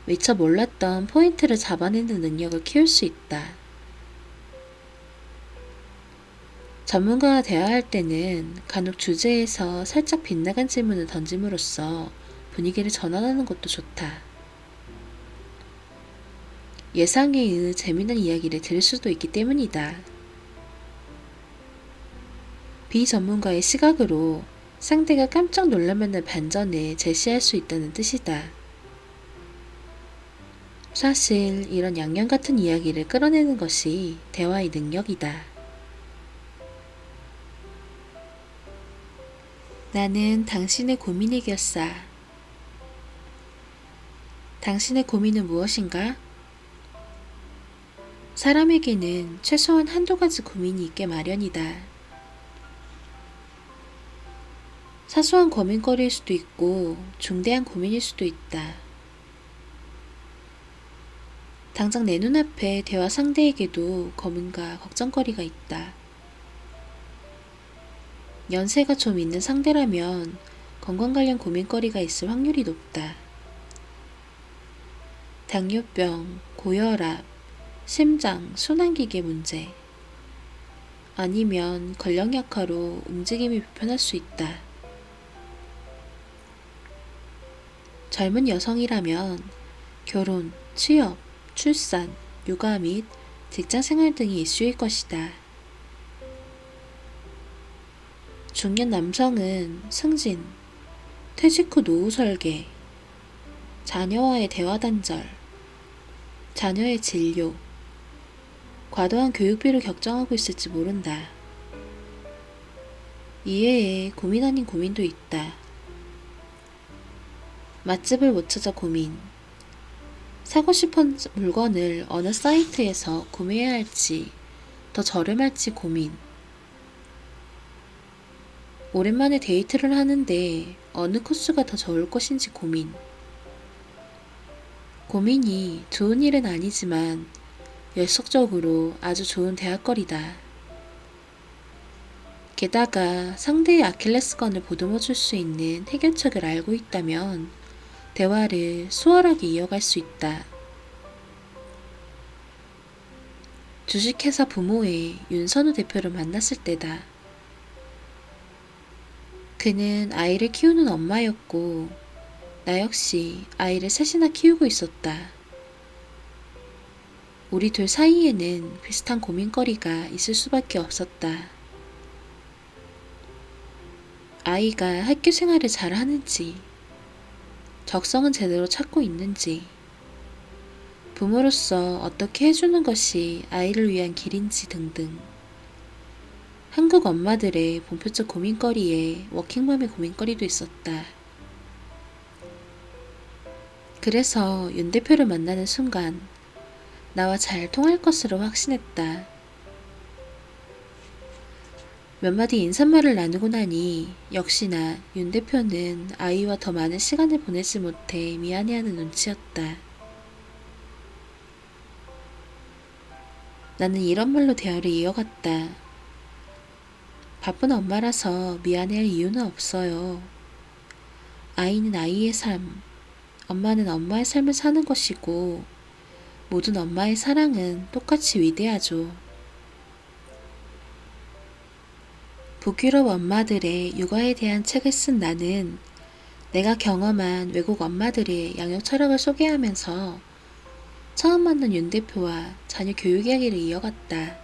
미처 몰랐던 포인트를 잡아내는 능력을 키울 수 있다. 전문가와 대화할 때는 간혹 주제에서 살짝 빗나간 질문을 던짐으로써 분위기를 전환하는 것도 좋다. 예상외의 재미난 이야기를 들을 수도 있기 때문이다. 비전문가의 시각으로 상대가 깜짝 놀랄만한 반전을 제시할 수 있다는 뜻이다. 사실 이런 양념 같은 이야기를 끌어내는 것이 대화의 능력이다. 나는 당신의 고민이겠사. 당신의 고민은 무엇인가? 사람에게는 최소한 한두 가지 고민이 있게 마련이다. 사소한 고민거리일 수도 있고 중대한 고민일 수도 있다. 당장 내 눈앞에 대화 상대에게도 고민과 걱정거리가 있다. 연세가 좀 있는 상대라면 건강 관련 고민거리가 있을 확률이 높다. 당뇨병, 고혈압, 심장, 순환기계 문제, 아니면 근력 약화로 움직임이 불편할 수 있다. 젊은 여성이라면 결혼, 취업, 출산, 육아 및 직장생활 등이 이슈일 것이다. 중년 남성은 승진, 퇴직 후 노후 설계, 자녀와의 대화 단절, 자녀의 진료, 과도한 교육비를 걱정하고 있을지 모른다. 이외에 고민 아닌 고민도 있다. 맛집을 못 찾아 고민, 사고 싶은 물건을 어느 사이트에서 구매해야 할지, 더 저렴할지 고민, 오랜만에 데이트를 하는데 어느 코스가 더 좋을 것인지 고민. 고민이 좋은 일은 아니지만 열성적으로 아주 좋은 대화거리다. 게다가 상대의 아킬레스건을 보듬어 줄 수 있는 해결책을 알고 있다면 대화를 수월하게 이어갈 수 있다. 주식회사 부모의 윤선우 대표를 만났을 때다. 그는 아이를 키우는 엄마였고 나 역시 아이를 셋이나 키우고 있었다. 우리 둘 사이에는 비슷한 고민거리가 있을 수밖에 없었다. 아이가 학교 생활을 잘 하는지, 적성은 제대로 찾고 있는지, 부모로서 어떻게 해주는 것이 아이를 위한 길인지 등등. 한국 엄마들의 본표적 고민거리에 워킹맘의 고민거리도 있었다. 그래서 윤 대표를 만나는 순간 나와 잘 통할 것으로 확신했다. 몇 마디 인사말을 나누고 나니 역시나 윤 대표는 아이와 더 많은 시간을 보내지 못해 미안해하는 눈치였다. 나는 이런 말로 대화를 이어갔다. 바쁜 엄마라서 미안해할 이유는 없어요. 아이는 아이의 삶, 엄마는 엄마의 삶을 사는 것이고 모든 엄마의 사랑은 똑같이 위대하죠. 북유럽 엄마들의 육아에 대한 책을 쓴 나는 내가 경험한 외국 엄마들의 양육 철학을 소개하면서 처음 만난 윤 대표와 자녀 교육 이야기를 이어갔다.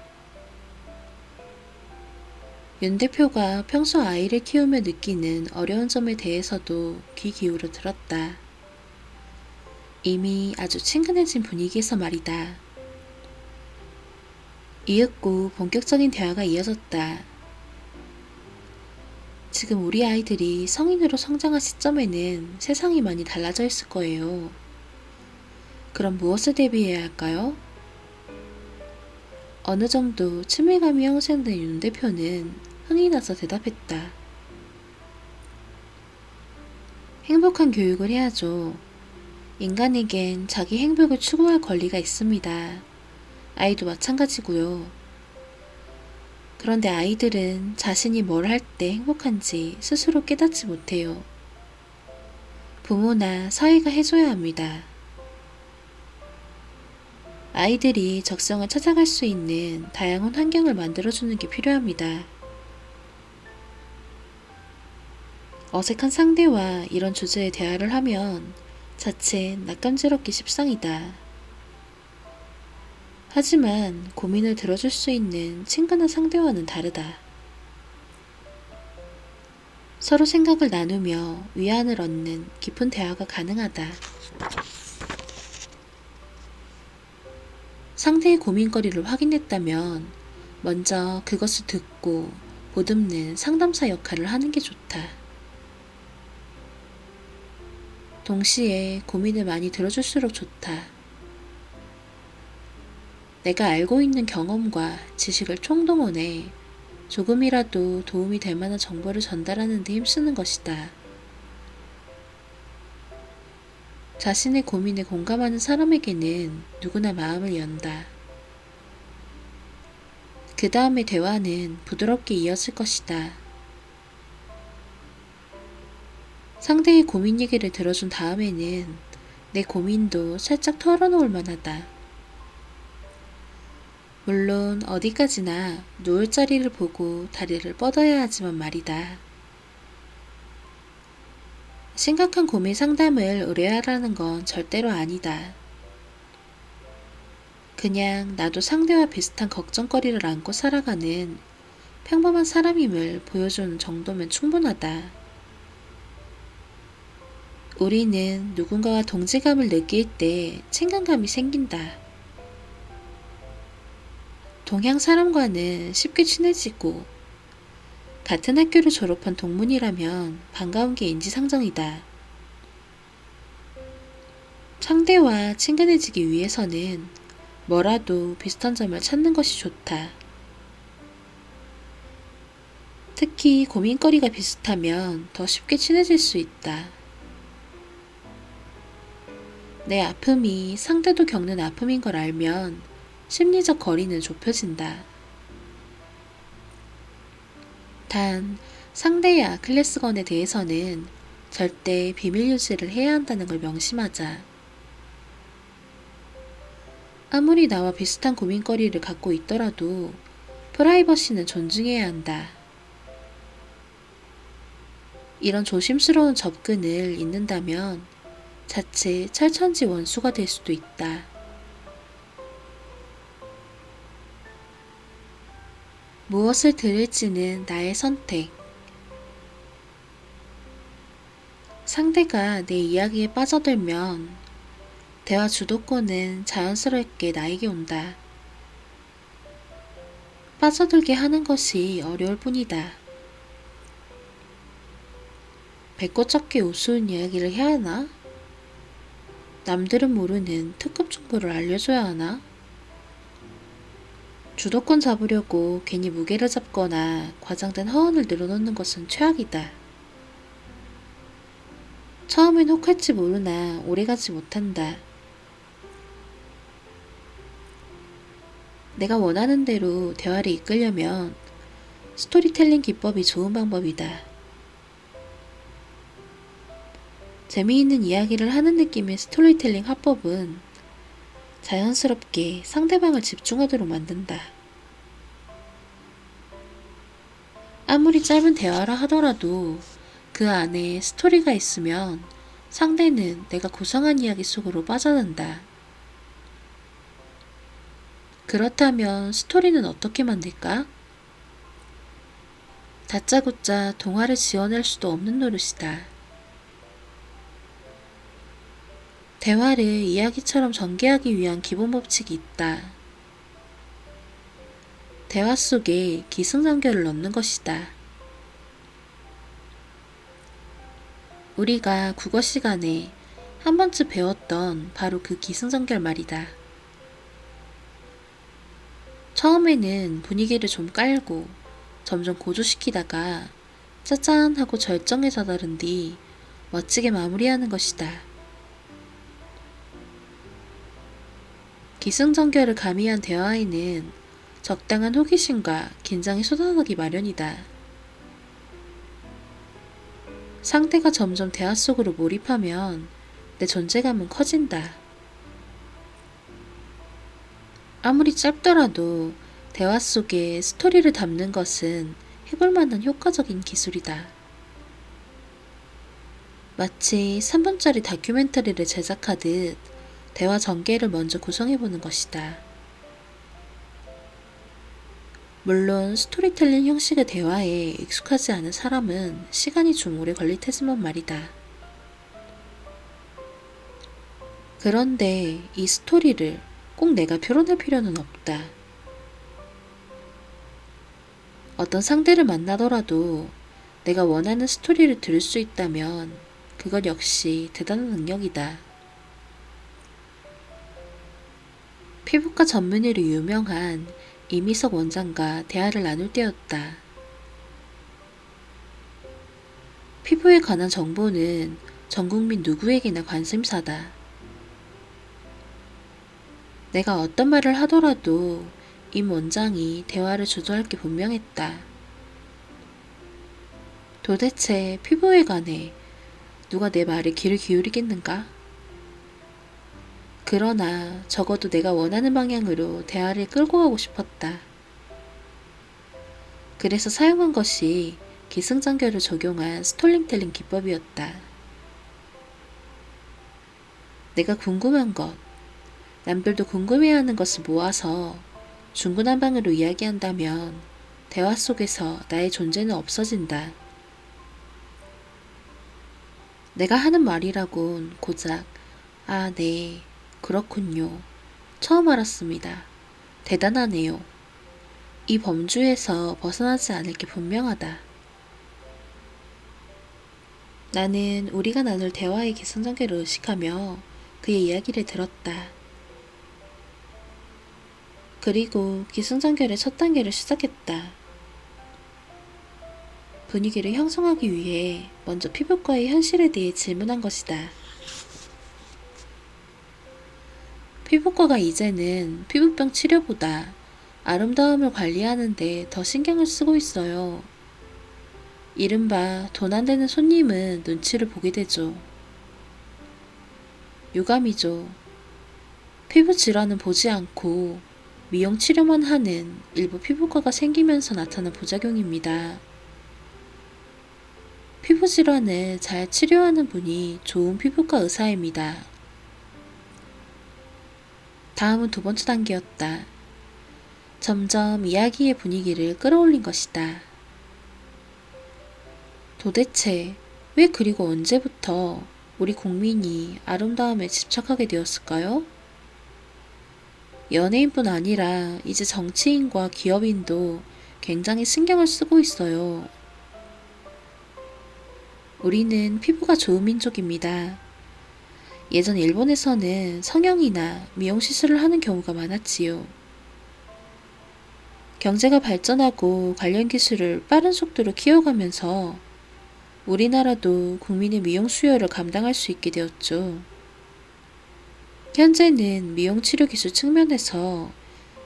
윤 대표가 평소 아이를 키우며 느끼는 어려운 점에 대해서도 귀 기울여 들었다. 이미 아주 친근해진 분위기에서 말이다. 이윽고 본격적인 대화가 이어졌다. 지금 우리 아이들이 성인으로 성장한 시점에는 세상이 많이 달라져 있을 거예요. 그럼 무엇을 대비해야 할까요? 어느 정도 친밀감이 형성된 윤 대표는 흥이 나서 대답했다. 행복한 교육을 해야죠. 인간에겐 자기 행복을 추구할 권리가 있습니다. 아이도 마찬가지고요. 그런데 아이들은 자신이 뭘 할 때 행복한지 스스로 깨닫지 못해요. 부모나 사회가 해줘야 합니다. 아이들이 적성을 찾아갈 수 있는 다양한 환경을 만들어주는 게 필요합니다. 어색한 상대와 이런 주제의 대화를 하면 자칫 낯감지럽기 십상이다. 하지만 고민을 들어줄 수 있는 친근한 상대와는 다르다. 서로 생각을 나누며 위안을 얻는 깊은 대화가 가능하다. 상대의 고민거리를 확인했다면 먼저 그것을 듣고 보듬는 상담사 역할을 하는 게 좋다. 동시에 고민을 많이 들어줄수록 좋다. 내가 알고 있는 경험과 지식을 총동원해 조금이라도 도움이 될 만한 정보를 전달하는 데 힘쓰는 것이다. 자신의 고민에 공감하는 사람에게는 누구나 마음을 연다. 그 다음의 대화는 부드럽게 이어질 것이다. 상대의 고민 얘기를 들어준 다음에는 내 고민도 살짝 털어놓을 만하다. 물론 어디까지나 누울 자리를 보고 다리를 뻗어야 하지만 말이다. 심각한 고민 상담을 의뢰하라는 건 절대로 아니다. 그냥 나도 상대와 비슷한 걱정거리를 안고 살아가는 평범한 사람임을 보여주는 정도면 충분하다. 우리는 누군가와 동지감을 느낄 때 친근감이 생긴다. 동양 사람과는 쉽게 친해지고 같은 학교를 졸업한 동문이라면 반가운 게 인지상정이다. 상대와 친근해지기 위해서는 뭐라도 비슷한 점을 찾는 것이 좋다. 특히 고민거리가 비슷하면 더 쉽게 친해질 수 있다. 내 아픔이 상대도 겪는 아픔인 걸 알면 심리적 거리는 좁혀진다. 단, 상대의 아킬레스건에 대해서는 절대 비밀 유지를 해야 한다는 걸 명심하자. 아무리 나와 비슷한 고민거리를 갖고 있더라도 프라이버시는 존중해야 한다. 이런 조심스러운 접근을 잇는다면 자칫 철천지 원수가 될 수도 있다. 무엇을 들을지는 나의 선택. 상대가 내 이야기에 빠져들면 대화 주도권은 자연스럽게 나에게 온다. 빠져들게 하는 것이 어려울 뿐이다. 배꼽 적게 우스운 이야기를 해야 하나? 남들은 모르는 특급 정보를 알려줘야 하나? 주도권 잡으려고 괜히 무게를 잡거나 과장된 허언을 늘어놓는 것은 최악이다. 처음엔 혹할지 모르나 오래가지 못한다. 내가 원하는 대로 대화를 이끌려면 스토리텔링 기법이 좋은 방법이다. 재미있는 이야기를 하는 느낌의 스토리텔링 화법은 자연스럽게 상대방을 집중하도록 만든다. 아무리 짧은 대화라 하더라도 그 안에 스토리가 있으면 상대는 내가 구성한 이야기 속으로 빠져든다. 그렇다면 스토리는 어떻게 만들까? 다짜고짜 동화를 지어낼 수도 없는 노릇이다. 대화를 이야기처럼 전개하기 위한 기본 법칙이 있다. 대화 속에 기승전결을 넣는 것이다. 우리가 국어 시간에 한 번쯤 배웠던 바로 그 기승전결 말이다. 처음에는 분위기를 좀 깔고 점점 고조시키다가 짜잔 하고 절정에 다다른 뒤 멋지게 마무리하는 것이다. 기승전결을 가미한 대화에는 적당한 호기심과 긴장이 쏟아나기 마련이다. 상대가 점점 대화 속으로 몰입하면 내 존재감은 커진다. 아무리 짧더라도 대화 속에 스토리를 담는 것은 해볼 만한 효과적인 기술이다. 마치 3분짜리 다큐멘터리를 제작하듯 대화 전개를 먼저 구성해보는 것이다. 물론 스토리텔링 형식의 대화에 익숙하지 않은 사람은 시간이 좀 오래 걸릴 테지만 말이다. 그런데 이 스토리를 꼭 내가 표현할 필요는 없다. 어떤 상대를 만나더라도 내가 원하는 스토리를 들을 수 있다면 그것 역시 대단한 능력이다. 피부과 전문의로 유명한 이미석 원장과 대화를 나눌 때였다. 피부에 관한 정보는 전 국민 누구에게나 관심사다. 내가 어떤 말을 하더라도 임 원장이 대화를 주도할 게 분명했다. 도대체 피부에 관해 누가 내 말에 귀를 기울이겠는가? 그러나 적어도 내가 원하는 방향으로 대화를 끌고 가고 싶었다. 그래서 사용한 것이 기승전결을 적용한 스토리텔링 기법이었다. 내가 궁금한 것, 남들도 궁금해하는 것을 모아서 중구난방으로 이야기한다면 대화 속에서 나의 존재는 없어진다. 내가 하는 말이라곤 고작 아, 네, 그렇군요. 처음 알았습니다. 대단하네요. 이 범주에서 벗어나지 않을 게 분명하다. 나는 우리가 나눌 대화의 기승전결을 의식하며 그의 이야기를 들었다. 그리고 기승전결의 첫 단계를 시작했다. 분위기를 형성하기 위해 먼저 피부과의 현실에 대해 질문한 것이다. 피부과가 이제는 피부병 치료보다 아름다움을 관리하는 데 더 신경을 쓰고 있어요. 이른바 돈 안 되는 손님은 눈치를 보게 되죠. 유감이죠. 피부 질환은 보지 않고 미용 치료만 하는 일부 피부과가 생기면서 나타난 부작용입니다. 피부 질환을 잘 치료하는 분이 좋은 피부과 의사입니다. 다음은 두 번째 단계였다. 점점 이야기의 분위기를 끌어올린 것이다. 도대체 왜 그리고 언제부터 우리 국민이 아름다움에 집착하게 되었을까요? 연예인뿐 아니라 이제 정치인과 기업인도 굉장히 신경을 쓰고 있어요. 우리는 피부가 좋은 민족입니다. 예전 일본에서는 성형이나 미용 시술을 하는 경우가 많았지요. 경제가 발전하고 관련 기술을 빠른 속도로 키워가면서 우리나라도 국민의 미용 수요를 감당할 수 있게 되었죠. 현재는 미용 치료 기술 측면에서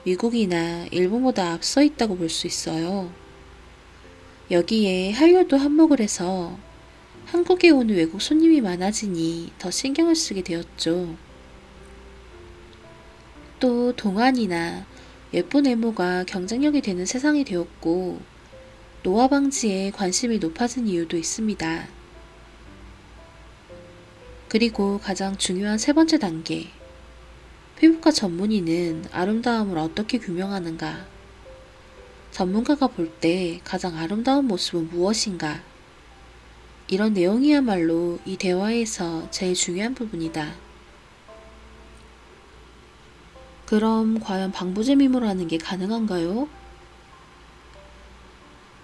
미국이나 일본보다 앞서 있다고 볼 수 있어요. 여기에 한류도 한몫을 해서 한국에 오는 외국 손님이 많아지니 더 신경을 쓰게 되었죠. 또 동안이나 예쁜 외모가 경쟁력이 되는 세상이 되었고 노화 방지에 관심이 높아진 이유도 있습니다. 그리고 가장 중요한 세 번째 단계, 피부과 전문의는 아름다움을 어떻게 규명하는가? 전문가가 볼 때 가장 아름다운 모습은 무엇인가? 이런 내용이야말로 이 대화에서 제일 중요한 부분이다. 그럼 과연 방부제 미모라는 게 가능한가요?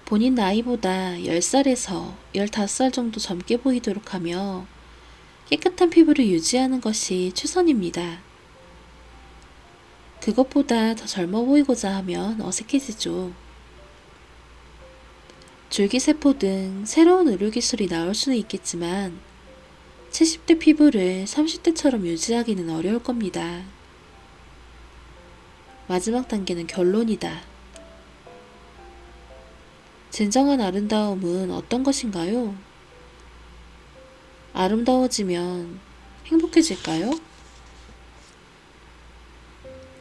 본인 나이보다 10살에서 15살 정도 젊게 보이도록 하며 깨끗한 피부를 유지하는 것이 최선입니다. 그것보다 더 젊어 보이고자 하면 어색해지죠. 줄기세포 등 새로운 의료기술이 나올 수는 있겠지만 70대 피부를 30대처럼 유지하기는 어려울 겁니다. 마지막 단계는 결론이다. 진정한 아름다움은 어떤 것인가요? 아름다워지면 행복해질까요?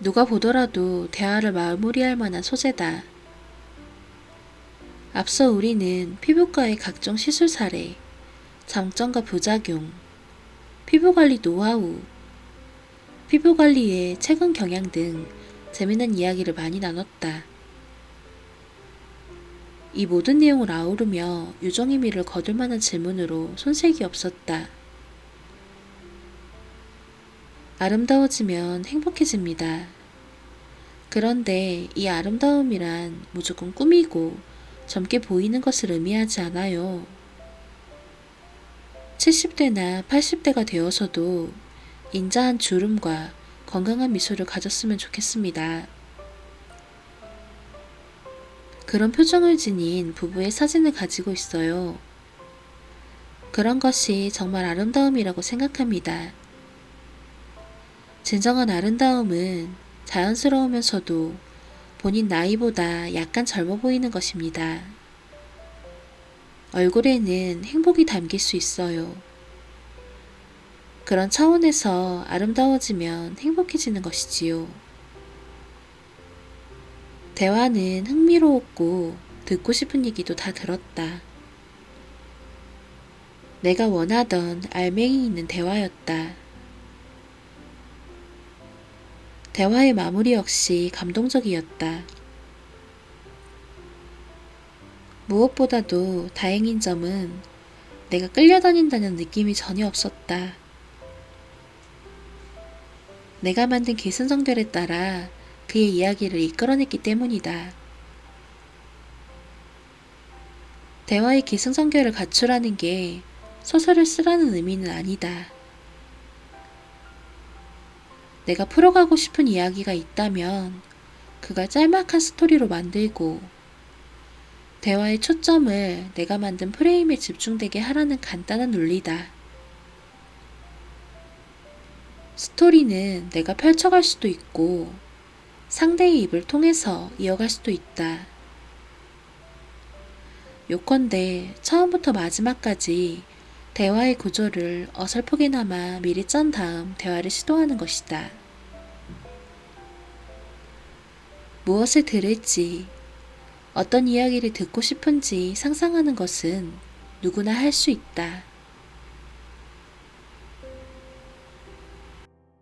누가 보더라도 대화를 마무리할 만한 소재다. 앞서 우리는 피부과의 각종 시술 사례, 장점과 부작용, 피부관리 노하우, 피부관리의 최근 경향 등 재미난 이야기를 많이 나눴다. 이 모든 내용을 아우르며 유종의미를 거둘 만한 질문으로 손색이 없었다. 아름다워지면 행복해집니다. 그런데 이 아름다움이란 무조건 꾸미고 젊게 보이는 것을 의미하지 않아요. 70대나 80대가 되어서도 인자한 주름과 건강한 미소를 가졌으면 좋겠습니다. 그런 표정을 지닌 부부의 사진을 가지고 있어요. 그런 것이 정말 아름다움이라고 생각합니다. 진정한 아름다움은 자연스러우면서도 본인 나이보다 약간 젊어 보이는 것입니다. 얼굴에는 행복이 담길 수 있어요. 그런 차원에서 아름다워지면 행복해지는 것이지요. 대화는 흥미로웠고 듣고 싶은 얘기도 다 들었다. 내가 원하던 알맹이 있는 대화였다. 대화의 마무리 역시 감동적이었다. 무엇보다도 다행인 점은 내가 끌려다닌다는 느낌이 전혀 없었다. 내가 만든 기승전결에 따라 그의 이야기를 이끌어냈기 때문이다. 대화의 기승전결을 갖추라는 게 소설을 쓰라는 의미는 아니다. 내가 풀어가고 싶은 이야기가 있다면 그걸 짤막한 스토리로 만들고 대화의 초점을 내가 만든 프레임에 집중되게 하라는 간단한 논리다. 스토리는 내가 펼쳐갈 수도 있고 상대의 입을 통해서 이어갈 수도 있다. 요컨대 처음부터 마지막까지 대화의 구조를 어설프게나마 미리 짠 다음 대화를 시도하는 것이다. 무엇을 들을지, 어떤 이야기를 듣고 싶은지 상상하는 것은 누구나 할 수 있다.